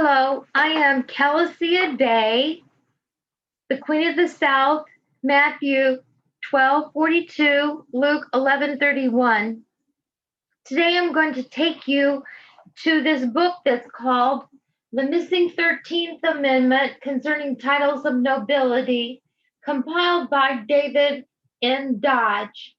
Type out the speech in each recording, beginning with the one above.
Hello, I am Calicia Day, the Queen of the South, Matthew 12:42, Luke 11:31. Today I'm going to take you to this book that's called The Missing 13th Amendment Concerning Titles of Nobility, compiled by David N. Dodge.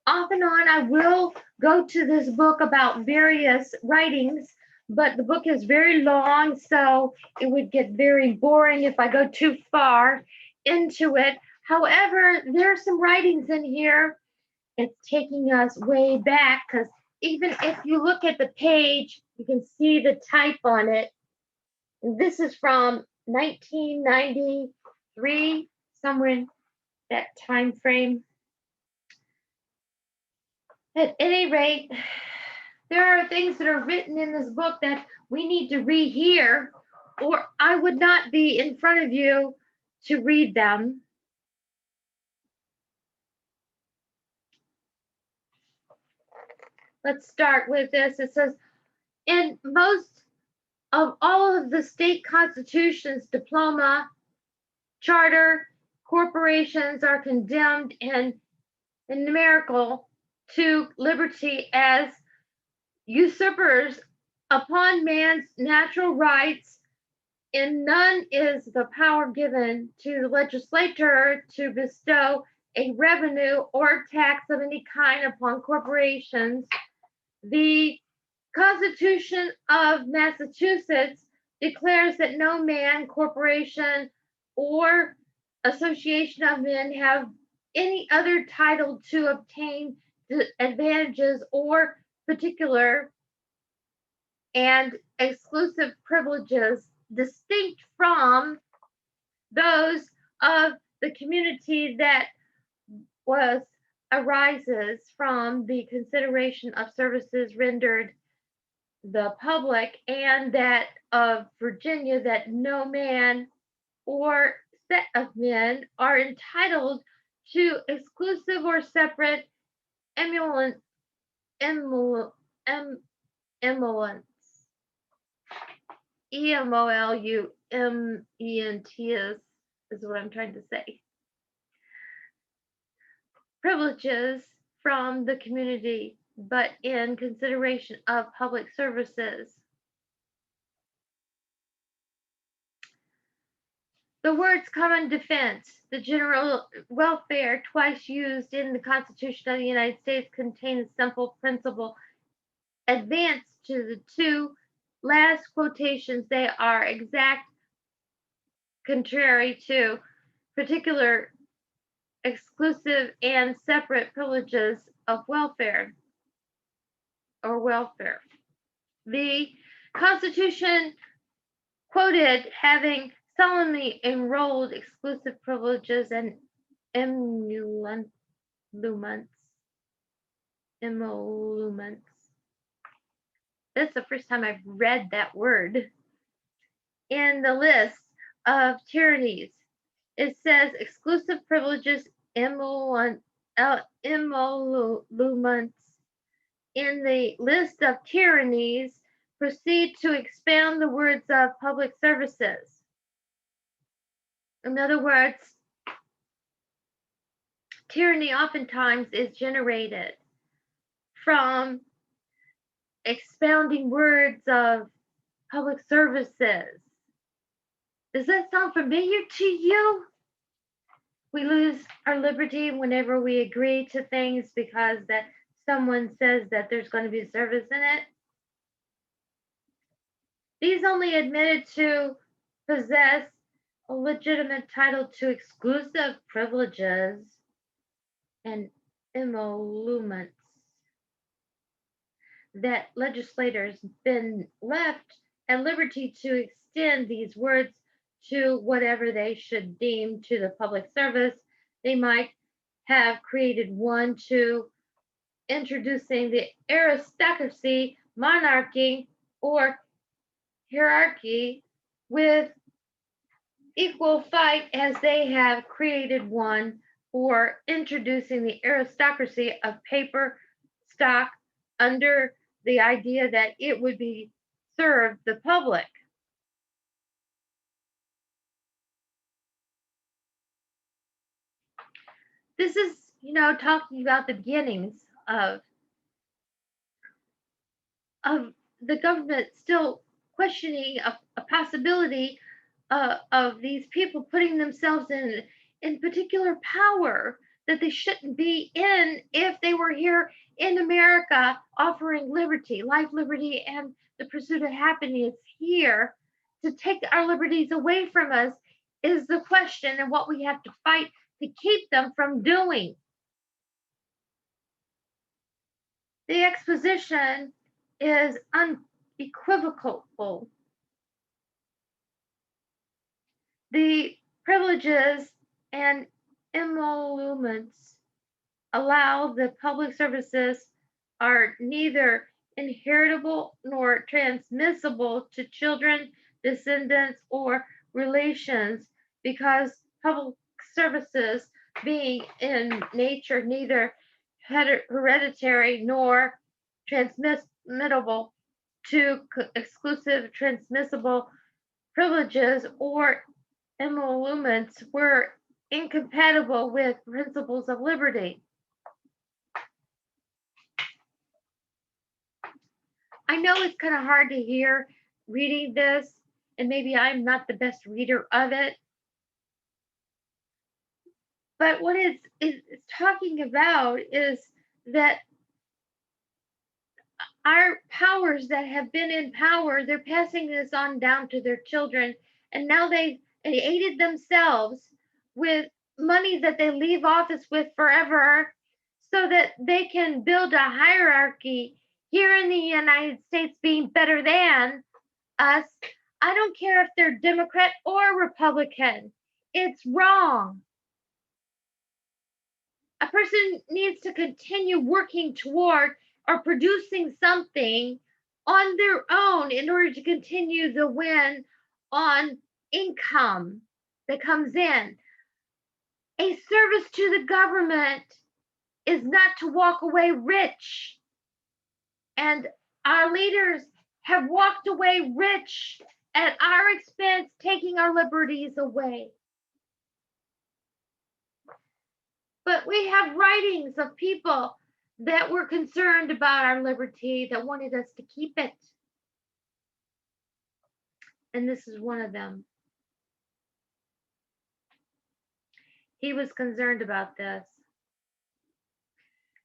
Off and on, I will go to this book about various writings, but the book is very long, so it would get very boring if I go too far into it. However, there are some writings in here. It's taking us way back because even if you look at the page, you can see the type on it. And this is from 1993, somewhere in that time frame. At any rate, there are things that are written in this book that we need to rehear, or I would not be in front of you to read them. Let's start with this. It says, in most of all of the state constitutions, diploma, charter, corporations are condemned in numerical to liberty as usurpers upon man's natural rights. In none is the power given to the legislator to bestow a revenue or tax of any kind upon corporations. The Constitution of Massachusetts declares that no man, corporation, or association of men have any other title to obtain the advantages or particular and exclusive privileges distinct from those of the community that was arises from the consideration of services rendered the public, and that of Virginia, that no man or set of men are entitled to exclusive or separate emoluments. EMOLUMENTS is what I'm trying to say. Privileges from the community, but in consideration of public services. The words common defense, the general welfare, twice used in the Constitution of the United States, contain a simple principle. Advance to the two last quotations, they are exact contrary to particular, exclusive, and separate privileges of welfare or welfare. The Constitution quoted having solemnly enrolled exclusive privileges and emoluments. This is the first time I've read that word. In the list of tyrannies, it says exclusive privileges, emoluments. In the list of tyrannies, proceed to expand the words of public services. In other words, tyranny oftentimes is generated from expounding words of public services. Does that sound familiar to you? We lose our liberty whenever we agree to things because that someone says that there's going to be service in it. These only admitted to possess a legitimate title to exclusive privileges and emoluments that legislators been left at liberty to extend these words to whatever they should deem to the public service. They might have created one to introducing the aristocracy, monarchy, or hierarchy with equal fight, as they have created one for introducing the aristocracy of paper stock under the idea that it would be serve the public. This is, talking about the beginnings of the government still questioning a possibility of these people putting themselves in particular power that they shouldn't be in if they were here in America offering liberty, life, liberty, and the pursuit of happiness here. To take our liberties away from us is the question, and what we have to fight to keep them from doing. The exposition is unequivocal. The privileges and emoluments allow the public services are neither inheritable nor transmissible to children, descendants, or relations, because public services being in nature neither hereditary nor transmissible to exclusive transmissible privileges or emoluments were incompatible with principles of liberty. I know it's kind of hard to hear reading this, and maybe I'm not the best reader of it. But what it's talking about is that our powers that have been in power, they're passing this on down to their children, and now they aided themselves with money that they leave office with forever so that they can build a hierarchy here in the United States being better than us. I don't care if they're Democrat or Republican. It's wrong. A person needs to continue working toward or producing something on their own in order to continue the win on income that comes in. A service to the government is not to walk away rich. And our leaders have walked away rich at our expense, taking our liberties away. But we have writings of people that were concerned about our liberty, that wanted us to keep it. And this is one of them. He was concerned about this.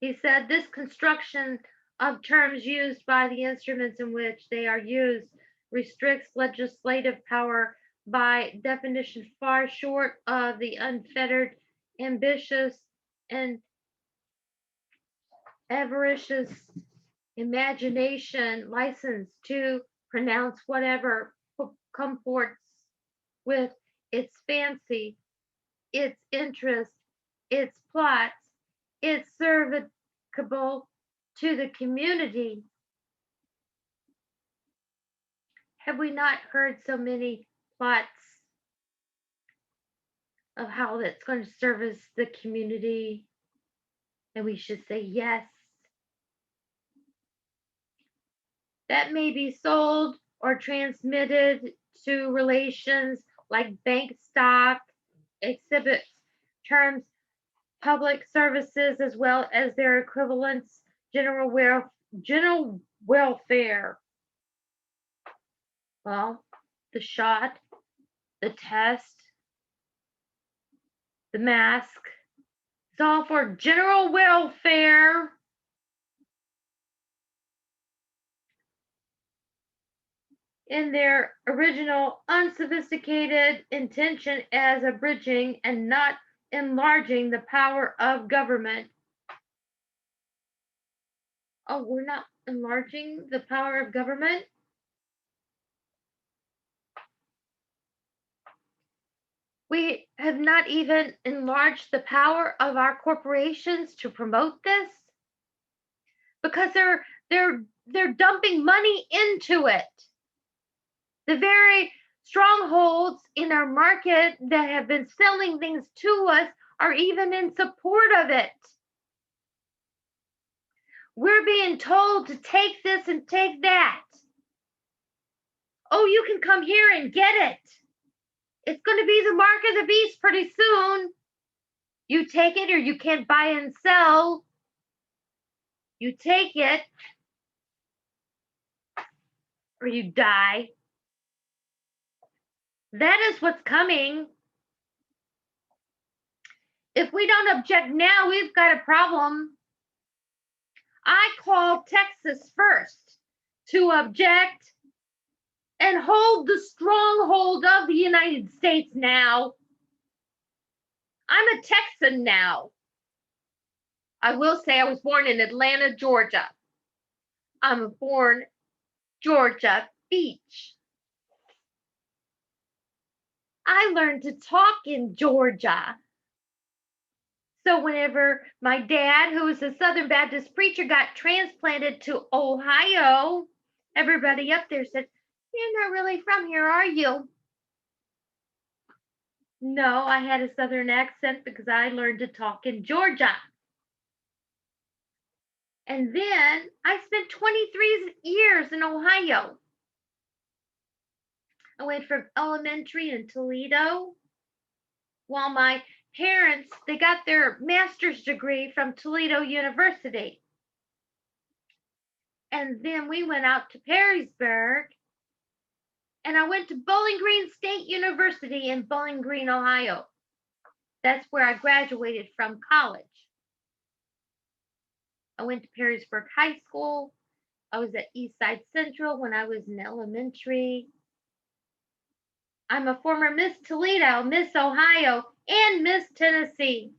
He said, this construction of terms used by the instruments in which they are used restricts legislative power by definition far short of the unfettered, ambitious, and avaricious imagination license to pronounce whatever comports with its fancy, its interest, its plots, its serviceable to the community. Have we not heard so many plots of how that's going to service the community? And we should say yes. That may be sold or transmitted to relations like bank stock, exhibit terms, public services, as well as their equivalents, general welfare. Well, the shot, the test, the mask, it's all for general welfare. In their original unsophisticated intention as abridging and not enlarging the power of government. Oh, we're not enlarging the power of government? We have not even enlarged the power of our corporations to promote this, because they're dumping money into it. The very strongholds in our market that have been selling things to us are even in support of it. We're being told to take this and take that. you can come here and get it. It's going to be the mark of the beast pretty soon. You take it or you can't buy and sell. You take it or you die. That is what's coming. If we don't object now, we've got a problem. I called Texas first to object and hold the stronghold of the United States now. I'm a Texan now. I will say I was born in Atlanta, Georgia. I'm born Georgia Beach. I learned to talk in Georgia. So whenever my dad, who was a Southern Baptist preacher, got transplanted to Ohio, everybody up there said, "You're not really from here, are you?" No, I had a Southern accent because I learned to talk in Georgia. And then I spent 23 years in Ohio. I went from elementary in Toledo, while my parents, they got their master's degree from Toledo University. And then we went out to Perrysburg, and I went to Bowling Green State University in Bowling Green, Ohio. That's where I graduated from college. I went to Perrysburg High School. I was at Eastside Central when I was in elementary. I'm a former Miss Toledo, Miss Ohio, and Miss Tennessee.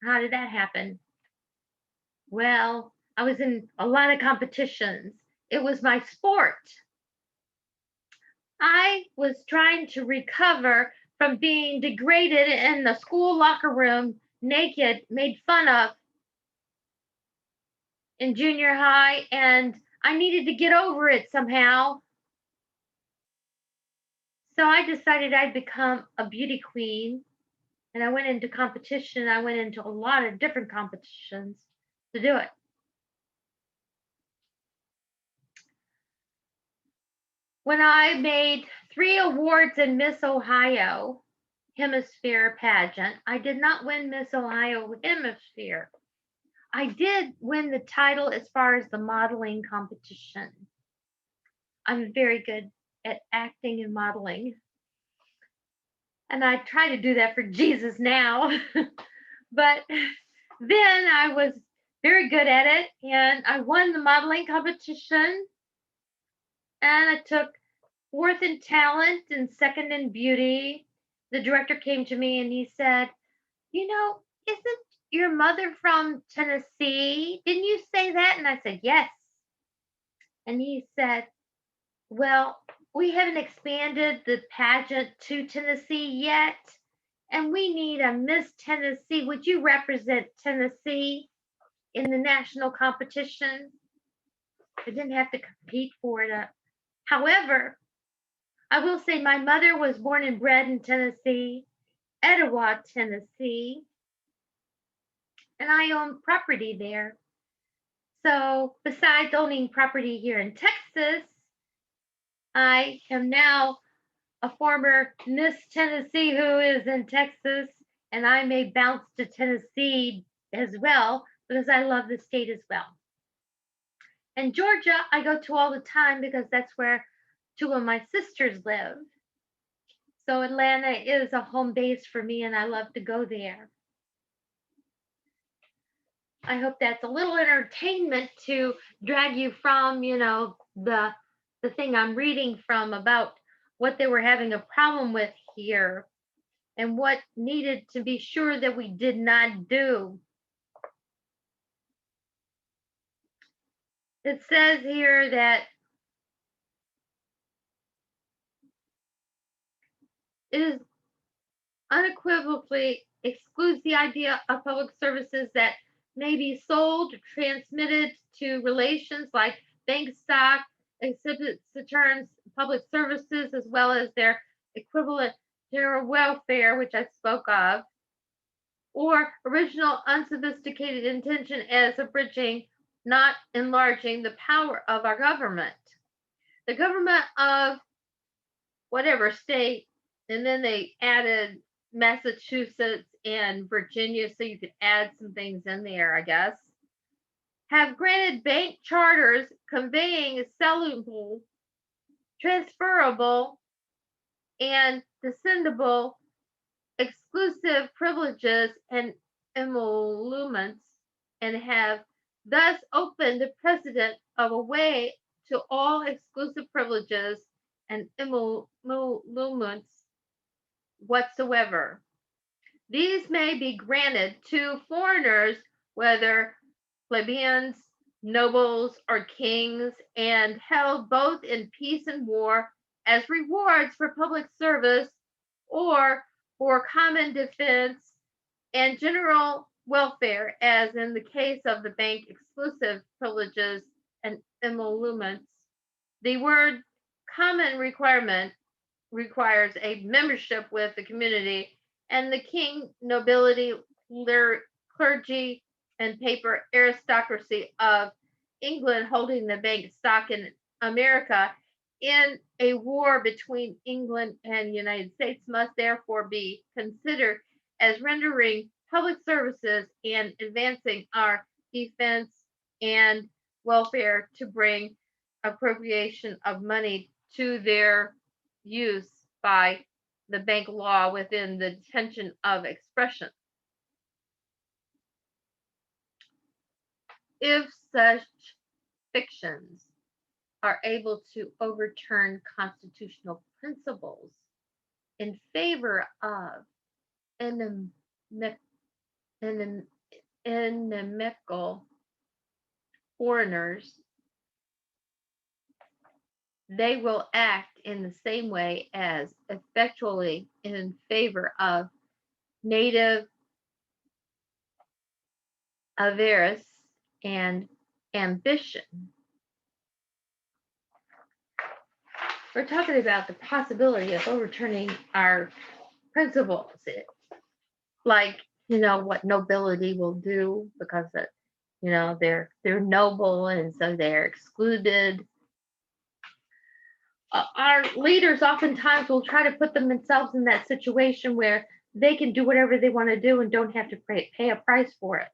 How did that happen? Well, I was in a lot of competitions. It was my sport. I was trying to recover from being degraded in the school locker room, naked, made fun of in junior high, and I needed to get over it somehow. So I decided I'd become a beauty queen, and I went into competition. I went into a lot of different competitions to do it. When I made 3 awards in Miss Ohio Hemisphere pageant, I did not win Miss Ohio Hemisphere. I did win the title as far as the modeling competition. I'm very good at acting and modeling. And I try to do that for Jesus now. But then I was very good at it, and I won the modeling competition. And I took 4th in talent and 2nd in beauty. The director came to me and he said, "You know, isn't your mother from Tennessee? Didn't you say that?" And I said, "Yes." And he said, "Well, we haven't expanded the pageant to Tennessee yet, and we need a Miss Tennessee. Would you represent Tennessee in the national competition?" I didn't have to compete for it. However, I will say my mother was born and bred in Tennessee, Etowah, Tennessee, and I own property there. So besides owning property here in Texas, I am now a former Miss Tennessee who is in Texas, and I may bounce to Tennessee as well because I love the state as well. And Georgia, I go to all the time because that's where 2 of my sisters live. So Atlanta is a home base for me, and I love to go there. I hope that's a little entertainment to drag you from, the thing I'm reading from about what they were having a problem with here and what needed to be sure that we did not do. It says here that it is unequivocally excludes the idea of public services that may be sold or transmitted to relations like bank stock, exhibits the terms public services as well as their equivalent general welfare, which I spoke of, or original unsophisticated intention as abridging, not enlarging the power of our government. The government of whatever state, and then they added Massachusetts and Virginia, so you could add some things in there, I guess, have granted bank charters conveying sellable, transferable, and descendable exclusive privileges and emoluments, and have thus opened the precedent of a way to all exclusive privileges and emoluments whatsoever. These may be granted to foreigners, whether plebeians, nobles, or kings, and held both in peace and war as rewards for public service or for common defense and general welfare, as in the case of the bank exclusive privileges and emoluments. The word common requirement requires a membership with the community and the king, nobility, clergy, and paper aristocracy of England holding the bank stock in America in a war between England and the United States must therefore be considered as rendering public services and advancing our defense and welfare to bring appropriation of money to their use by the bank law within the detention of expression. If such fictions are able to overturn constitutional principles in favor of inimical foreigners, they will act in the same way as effectually in favor of native avarice and ambition. We're talking about the possibility of overturning our principles, like what nobility will do because they're noble and so they're excluded. Our leaders oftentimes will try to put themselves in that situation where they can do whatever they want to do and don't have to pay a price for it.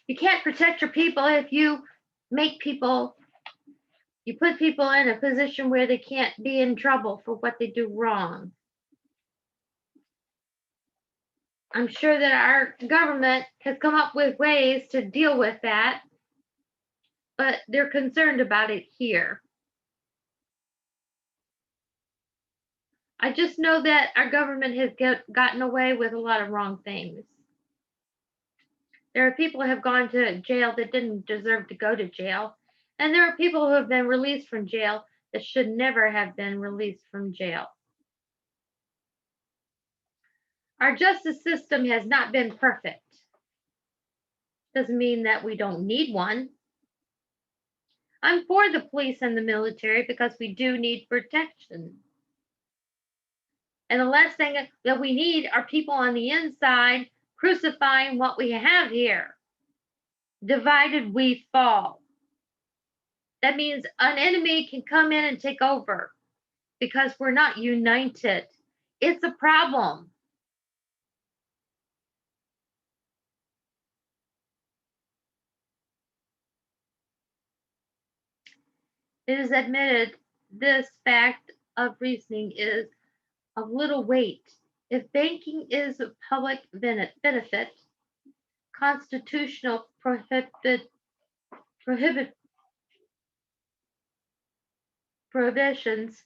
You can't protect your people if you put people in a position where they can't be in trouble for what they do wrong. I'm sure that our government has come up with ways to deal with that, but they're concerned about it here. I just know that our government has gotten away with a lot of wrong things. There are people who have gone to jail that didn't deserve to go to jail, and there are people who have been released from jail that should never have been released from jail. Our justice system has not been perfect. Doesn't mean that we don't need one. I'm for the police and the military because we do need protection. And the last thing that we need are people on the inside crucifying what we have here. Divided we fall. That means an enemy can come in and take over because we're not united. It's a problem. It is admitted this fact of reasoning is of little weight. If banking is a public benefit, constitutional prohibitions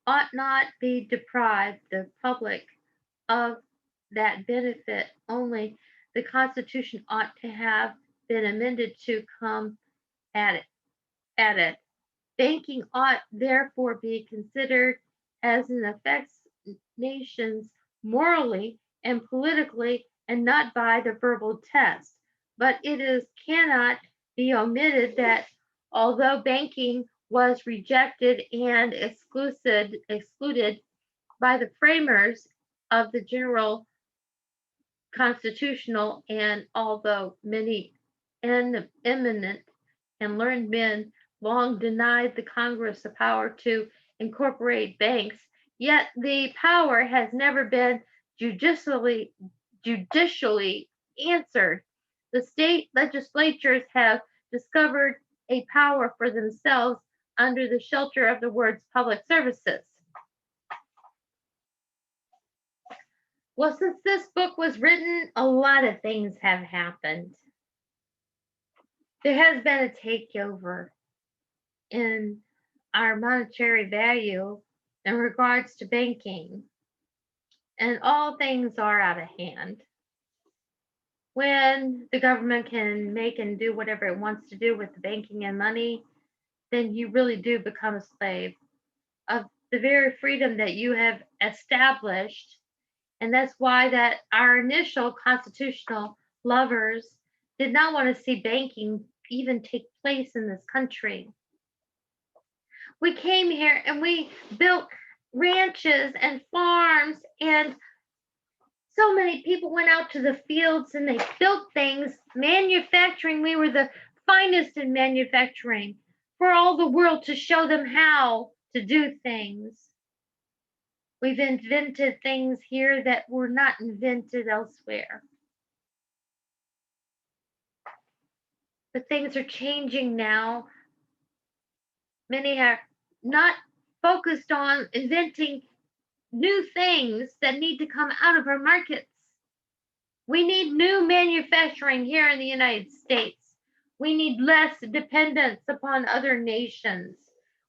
ought not be deprived the public of that benefit. Only the Constitution ought to have been amended to come at it. Banking ought therefore be considered as it affects nations morally and politically, and not by the verbal test. But cannot be omitted that although banking was rejected and excluded by the framers of the general constitutional, and although many eminent and learned men long denied the Congress the power to incorporate banks, yet the power has never been judicially answered. The state legislatures have discovered a power for themselves under the shelter of the words public services. Well, since this book was written, a lot of things have happened. There has been a takeover in our monetary value in regards to banking, and all things are out of hand. When the government can make and do whatever it wants to do with the banking and money, then you really do become a slave of the very freedom that you have established. And that's why that our initial constitutional lovers did not want to see banking even take place in this country. We came here and we built ranches and farms, and so many people went out to the fields and they built things. Manufacturing, we were the finest in manufacturing for all the world to show them how to do things. We've invented things here that were not invented elsewhere. But things are changing now. Many are not focused on inventing new things that need to come out of our markets. We need new manufacturing here in the United States. We need less dependence upon other nations.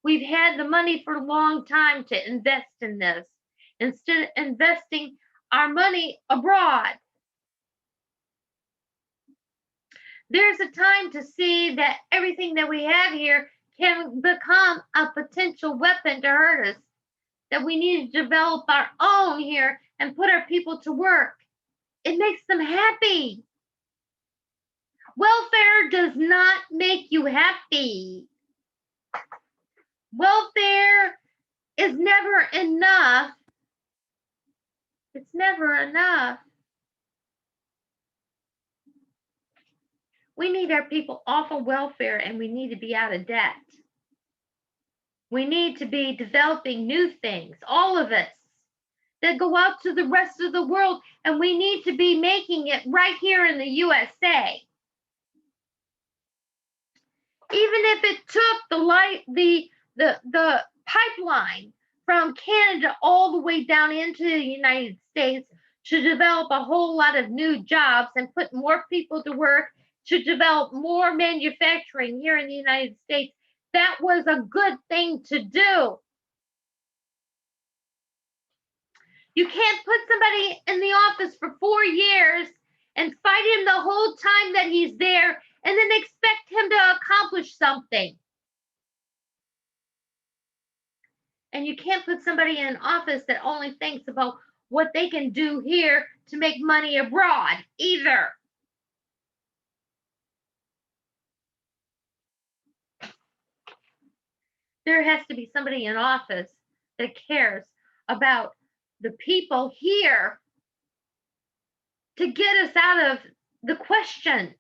We've had the money for a long time to invest in this, instead of investing our money abroad. There's a time to see that everything that we have here can become a potential weapon to hurt us, that we need to develop our own here and put our people to work. It makes them happy. Welfare does not make you happy. Welfare is never enough. It's never enough. We need our people off of welfare, and we need to be out of debt. We need to be developing new things, all of us, that go out to the rest of the world, and we need to be making it right here in the USA. Even if it took the pipeline from Canada all the way down into the United States to develop a whole lot of new jobs and put more people to work, to develop more manufacturing here in the United States, that was a good thing to do. You can't put somebody in the office for 4 years and fight him the whole time that he's there and then expect him to accomplish something. And you can't put somebody in office that only thinks about what they can do here to make money abroad either. There has to be somebody in office that cares about the people here to get us out of the question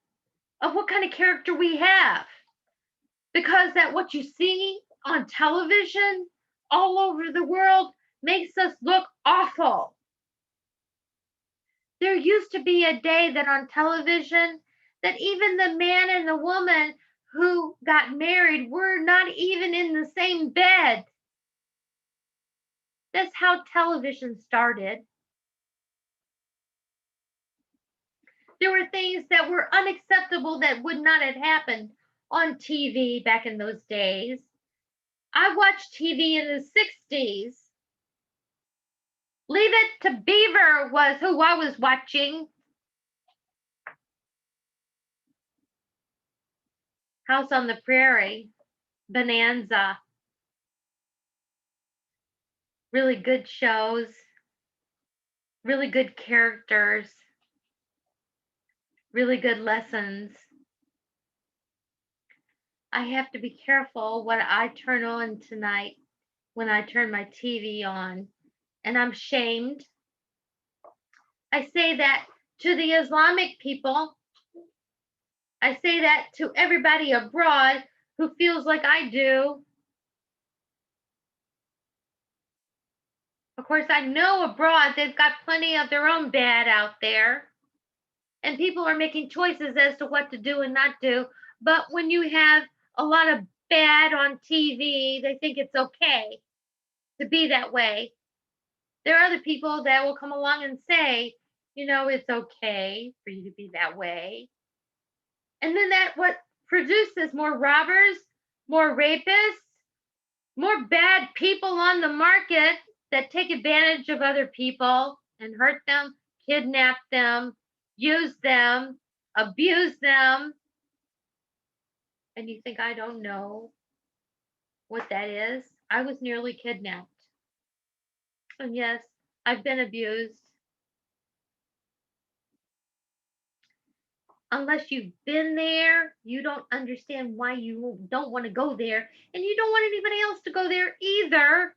of what kind of character we have. Because that what you see on television all over the world makes us look awful. There used to be a day that on television that even the man and the woman who got married were not even in the same bed. That's how television started. There were things that were unacceptable that would not have happened on TV back in those days. I watched TV in the 60s. Leave It to Beaver was who I was watching. House on the Prairie, Bonanza. Really good shows, really good characters, really good lessons. I have to be careful what I turn on tonight when I turn my TV on, and I'm shamed. I say that to the Islamic people. I say that to everybody abroad who feels like I do. Of course, I know abroad they've got plenty of their own bad out there, and people are making choices as to what to do and not do. But when you have a lot of bad on TV, they think it's okay to be that way. There are other people that will come along and say, it's okay for you to be that way. And then that what produces more robbers, more rapists, more bad people on the market that take advantage of other people and hurt them, kidnap them, use them, abuse them. And you think I don't know what that is? I was nearly kidnapped. And yes, I've been abused. Unless you've been there, you don't understand why you don't want to go there, and you don't want anybody else to go there either.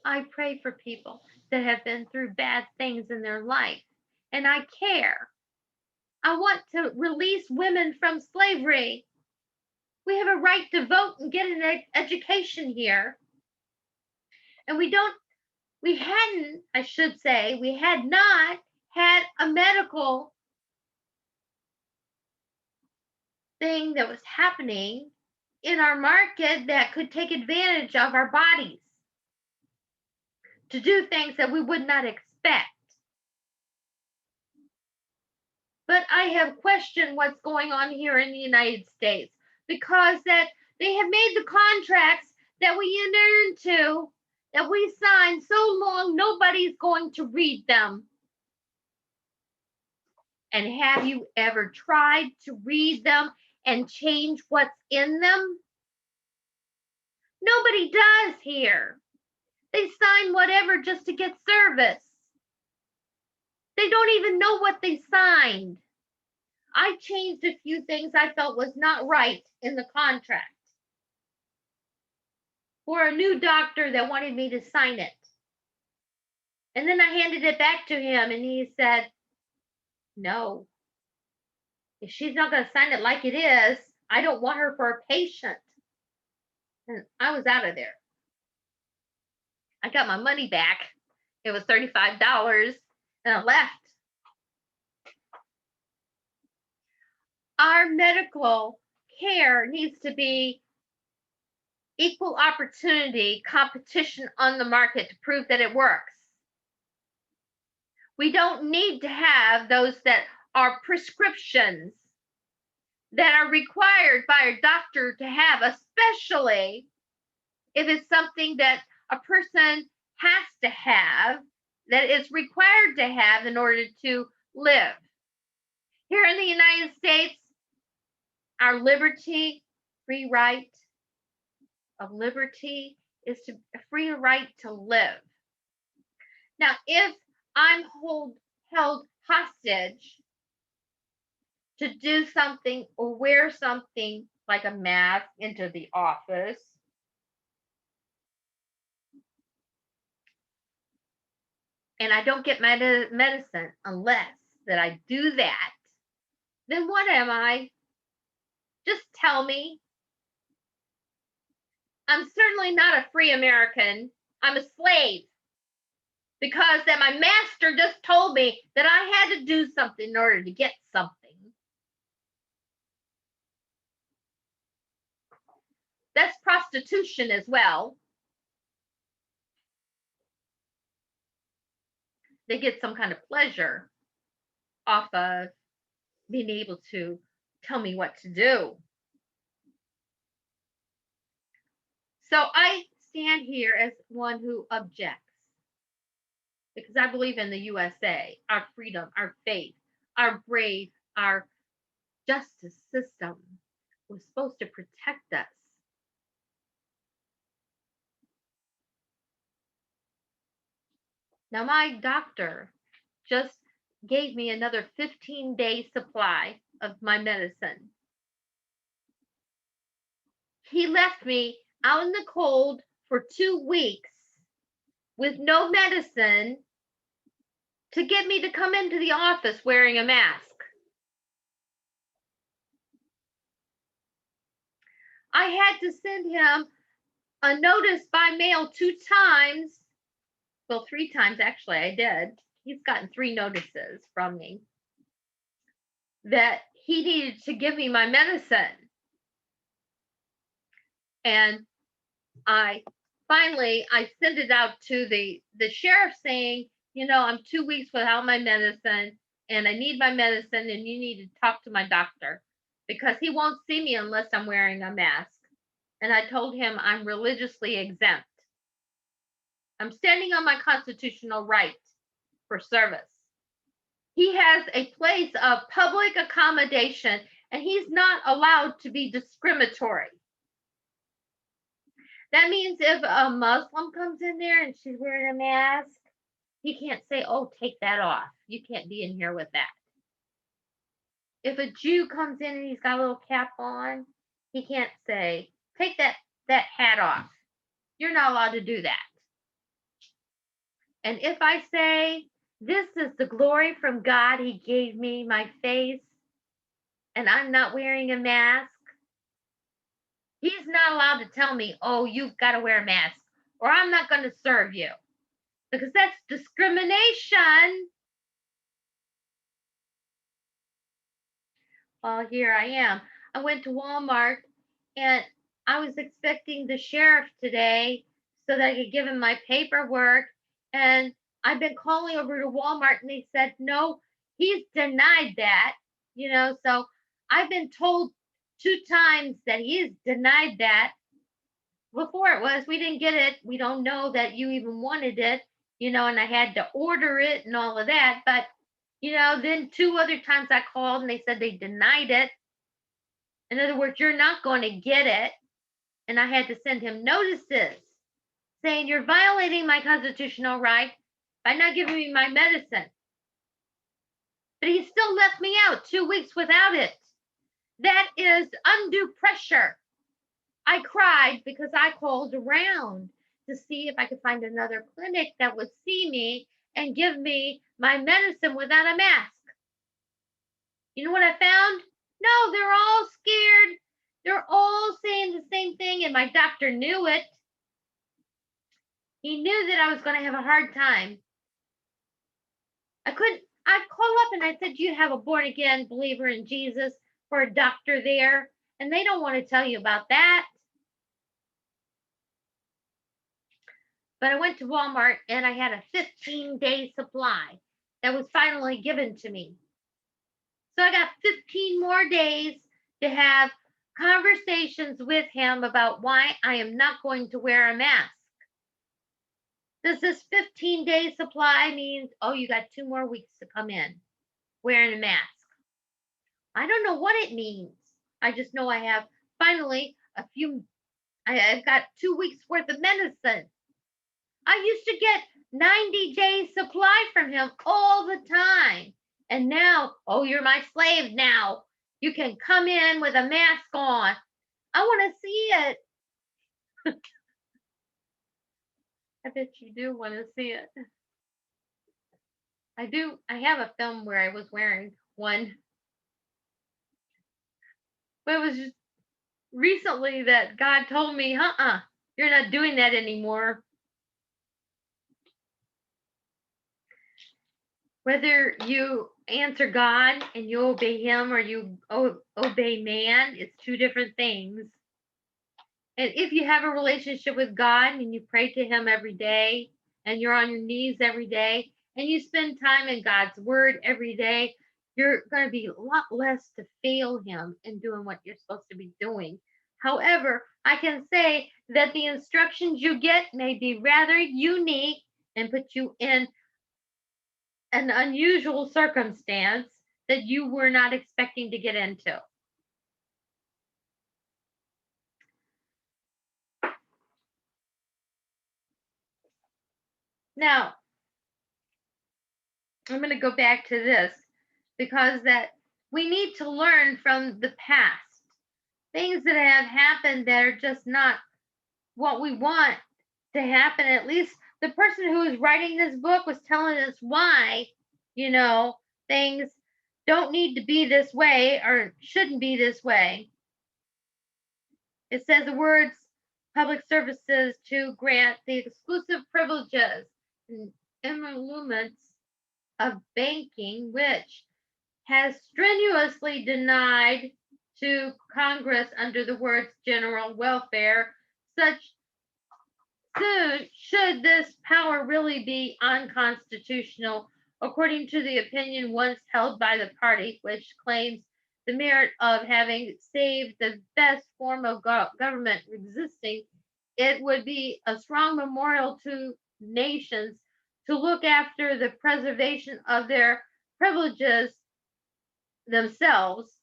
I pray for people that have been through bad things in their life, and I care. I want to release women from slavery. We have a right to vote and get an education here. And we had not had a medical thing that was happening in our market that could take advantage of our bodies to do things that we would not expect. But I have questioned what's going on here in the United States because that they have made the contracts that we enter into, that we signed so long, nobody's going to read them. And have you ever tried to read them and change what's in them? Nobody does here. They sign whatever just to get service. They don't even know what they signed. I changed a few things I felt was not right in the contract for a new doctor that wanted me to sign it. And then I handed it back to him and he said, no, if she's not going to sign it like it is, I don't want her for a patient. And I was out of there. I got my money back. It was $35 and I left. Our medical care needs to be equal opportunity competition on the market to prove that it works. We don't need to have those that are prescriptions that are required by a doctor to have, especially if it's something that a person has to have, that is required to have in order to live. Here in the United States, our liberty, free right of liberty is to a free right to live. Now, if I'm held hostage to do something or wear something like a mask into the office, and I don't get medicine unless that I do that, then what am I? Just tell me. I'm certainly not a free American. I'm a slave because that my master just told me that I had to do something in order to get something. That's prostitution as well. They get some kind of pleasure off of being able to tell me what to do. So I stand here as one who objects because I believe in the USA, our freedom, our faith, our brave, our justice system was supposed to protect us. Now, my doctor just gave me another 15-day supply of my medicine. He left me out in the cold for 2 weeks with no medicine to get me to come into the office wearing a mask. I had to send him a notice by mail 2 times. Well, 3 times actually, I did. He's gotten 3 notices from me that he needed to give me my medicine. And I sent it out to the sheriff saying, I'm 2 weeks without my medicine and I need my medicine and you need to talk to my doctor because he won't see me unless I'm wearing a mask. And I told him I'm religiously exempt. I'm standing on my constitutional right for service. He has a place of public accommodation and he's not allowed to be discriminatory. That means if a Muslim comes in there and she's wearing a mask, he can't say, oh, take that off. You can't be in here with that. If a Jew comes in and he's got a little cap on, he can't say, take that hat off. You're not allowed to do that. And if I say, this is the glory from God, he gave me my face, and I'm not wearing a mask, he's not allowed to tell me, oh, you've got to wear a mask, or I'm not going to serve you. Because that's discrimination. Well, here I am. I went to Walmart and I was expecting the sheriff today so that I could give him my paperwork. And I've been calling over to Walmart and they said, no, he's denied that. So I've been told 2 times that he's denied that. Before it was, we didn't get it. We don't know that you even wanted it, and I had to order it and all of that. But, then 2 other times I called and they said they denied it. In other words, you're not going to get it. And I had to send him notices saying you're violating my constitutional right by not giving me my medicine. But he still left me out 2 weeks without it. That is undue pressure. I cried because I called around to see if I could find another clinic that would see me and give me my medicine without a mask. You know what I found? No, they're all scared. They're all saying the same thing, and my doctor knew it. He knew that I was going to have a hard time. I'd call up and I said, do you have a born again believer in Jesus for a doctor there? And they don't want to tell you about that. But I went to Walmart and I had a 15-day supply that was finally given to me. So I got 15 more days to have conversations with him about why I am not going to wear a mask. Does this 15-day supply mean, oh, you got 2 more weeks to come in wearing a mask? I don't know what it means. I just know I have finally I've got 2 weeks worth of medicine. I used to get 90-day supply from him all the time. And now, oh, you're my slave now. You can come in with a mask on. I want to see it. I bet you do want to see it. I do. I have a film where I was wearing one. But it was just recently that God told me, you're not doing that anymore. Whether you answer God and you obey him or you obey man, it's 2 different things. And if you have a relationship with God and you pray to him every day and you're on your knees every day and you spend time in God's word every day, you're going to be a lot less to fail him in doing what you're supposed to be doing. However, I can say that the instructions you get may be rather unique and put you in an unusual circumstance that you were not expecting to get into. Now, I'm going to go back to this because that we need to learn from the past. Things that have happened that are just not what we want to happen. At least the person who is writing this book was telling us why, things don't need to be this way or shouldn't be this way. It says the words public services to grant the exclusive privileges and emoluments of banking, which has strenuously denied to Congress under the words general welfare. Such should this power really be unconstitutional, according to the opinion once held by the party, which claims the merit of having saved the best form of government existing, it would be a strong memorial to nations to look after the preservation of their privileges themselves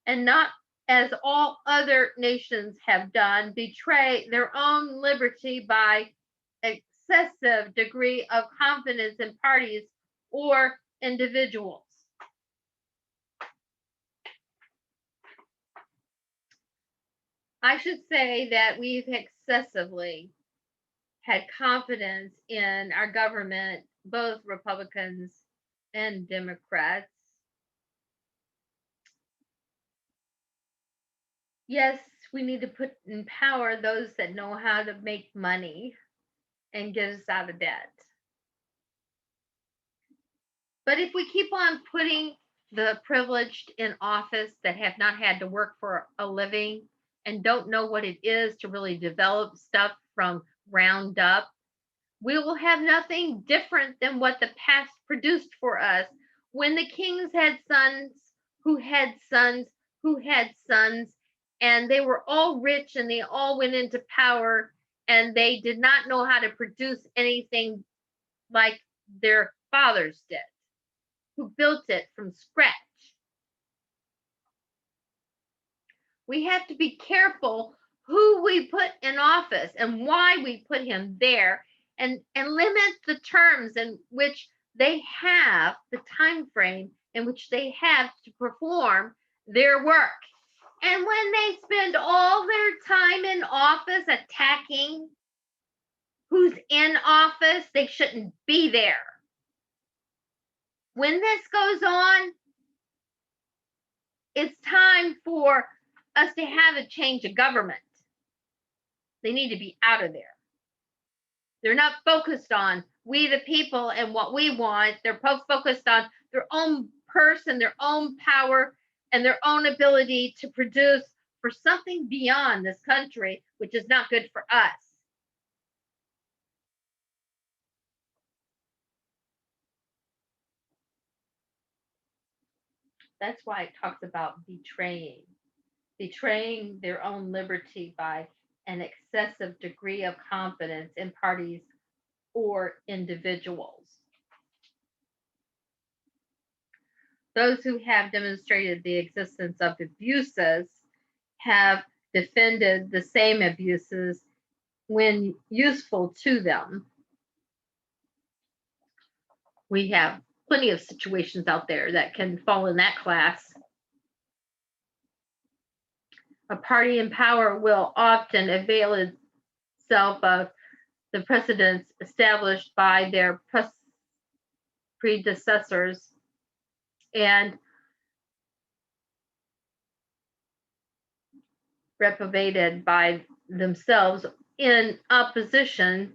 and not, as all other nations have done, betray their own liberty by excessive degree of confidence in parties or individuals. I should say that we've excessively had confidence in our government, both Republicans and Democrats. Yes, we need to put in power those that know how to make money and get us out of debt. But if we keep on putting the privileged in office that have not had to work for a living and don't know what it is to really develop stuff from ground up, we will have nothing different than what the past produced for us. When the kings had sons who had sons who had sons, and they were all rich and they all went into power, and they did not know how to produce anything like their fathers did, who built it from scratch. We have to be careful who we put in office and why we put him there, and limit the terms in which they have, the time frame in which they have to perform their work. And when they spend all their time in office attacking who's in office, they shouldn't be there. When this goes on, it's time for us to have a change of government. They need to be out of there. They're not focused on we the people and what we want. They're focused on their own person, their own power, and their own ability to produce for something beyond this country, which is not good for us. That's why it talks about betraying their own liberty by an excessive degree of confidence in parties or individuals. Those who have demonstrated the existence of abuses have defended the same abuses when useful to them. We have plenty of situations out there that can fall in that class. A party in power will often avail itself of the precedents established by their predecessors and reprobated by themselves in opposition.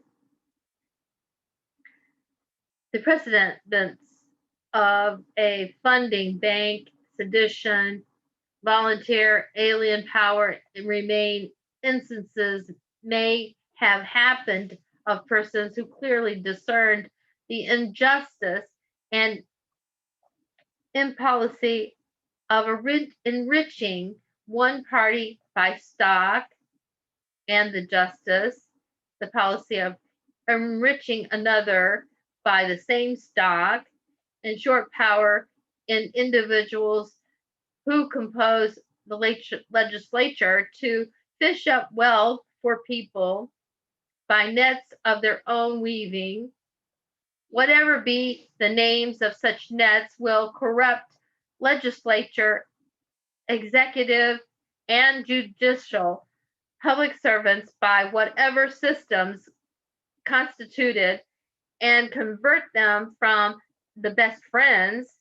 The precedents of a funding bank, sedition, volunteer alien power remain. Instances may have happened of persons who clearly discerned the injustice and impolicy of enriching one party by stock, and the justice, the policy of enriching another by the same stock, and short power in individuals who compose the legislature to fish up wealth for people by nets of their own weaving. Whatever be the names of such nets will corrupt legislature, executive, and judicial public servants by whatever systems constituted, and convert them from the best friends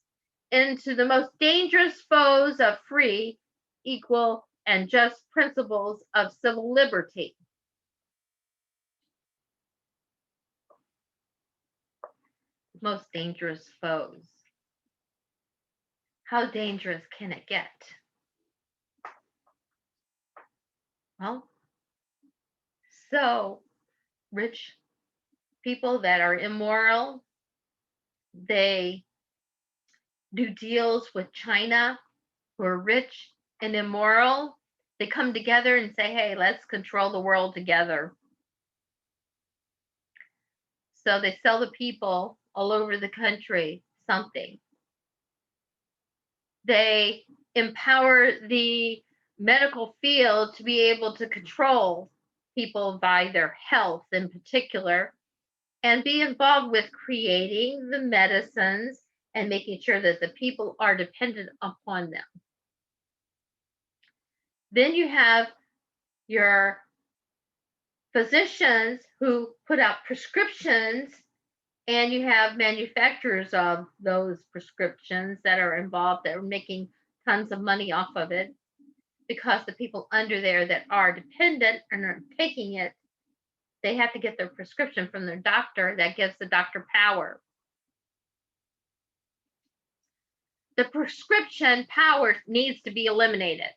into the most dangerous foes of free, equal, and just principles of civil liberty. Most dangerous foes. How dangerous can it get? Well, so rich people that are immoral, they do deals with China, who are rich and immoral. They come together and say, hey, let's control the world together. So they sell the people all over the country something. They empower the medical field to be able to control people by their health in particular, and be involved with creating the medicines and making sure that the people are dependent upon them. Then you have your physicians who put out prescriptions, and you have manufacturers of those prescriptions that are involved, that are making tons of money off of it, because the people under there that are dependent and are taking it, they have to get their prescription from their doctor. That gives the doctor power. The prescription power needs to be eliminated,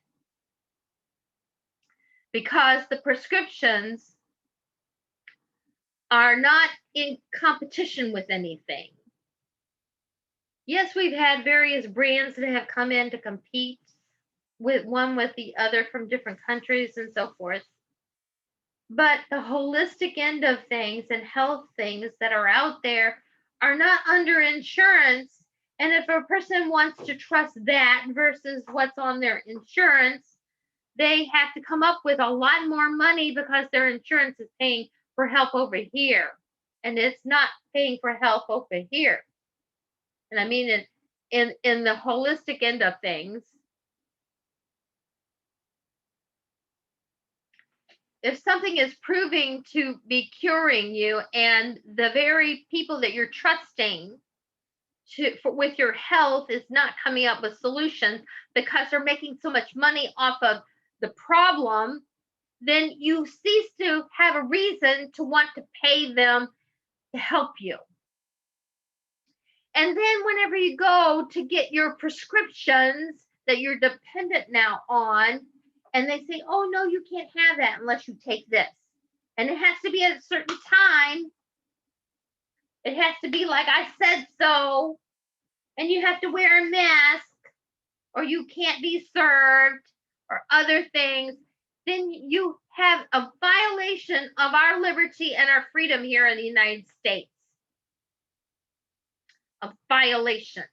because the prescriptions are not in competition with anything. Yes, we've had various brands that have come in to compete with the other from different countries and so forth. But the holistic end of things and health things that are out there are not under insurance. And if a person wants to trust that versus what's on their insurance, they have to come up with a lot more money, because their insurance is paying for help over here, and it's not paying for help over here. And I mean, in the holistic end of things, if something is proving to be curing you, and the very people that you're trusting with your health is not coming up with solutions because they're making so much money off of the problem, then you cease to have a reason to want to pay them to help you. And then whenever you go to get your prescriptions that you're dependent now on, and they say, oh, no, you can't have that unless you take this. And it has to be at a certain time. It has to be like I said so. And you have to wear a mask, or you can't be served, or other things. Then you have a violation of our liberty and our freedom here in the United States. A violation.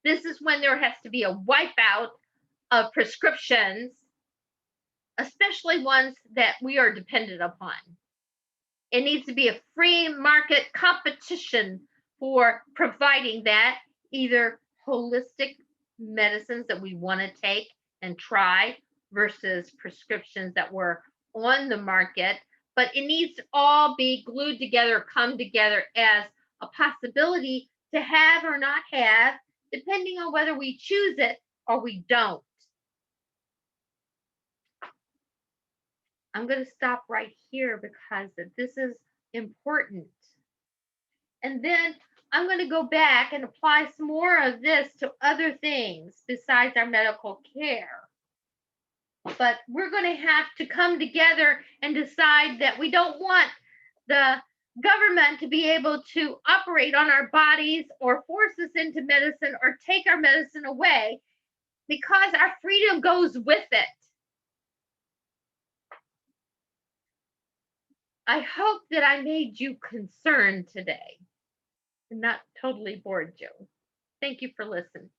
This is when there has to be a wipeout of prescriptions, especially ones that we are dependent upon. It needs to be a free market competition for providing that, either holistic medicines that we want to take and try versus prescriptions that were on the market. But it needs to all be glued together, come together as a possibility to have or not have, depending on whether we choose it or we don't. I'm going to stop right here because this is important. And then I'm going to go back and apply some more of this to other things besides our medical care. But we're going to have to come together and decide that we don't want the government to be able to operate on our bodies or force us into medicine or take our medicine away, because our freedom goes with it. I hope that I made you concerned today and not totally bored you. Thank you for listening.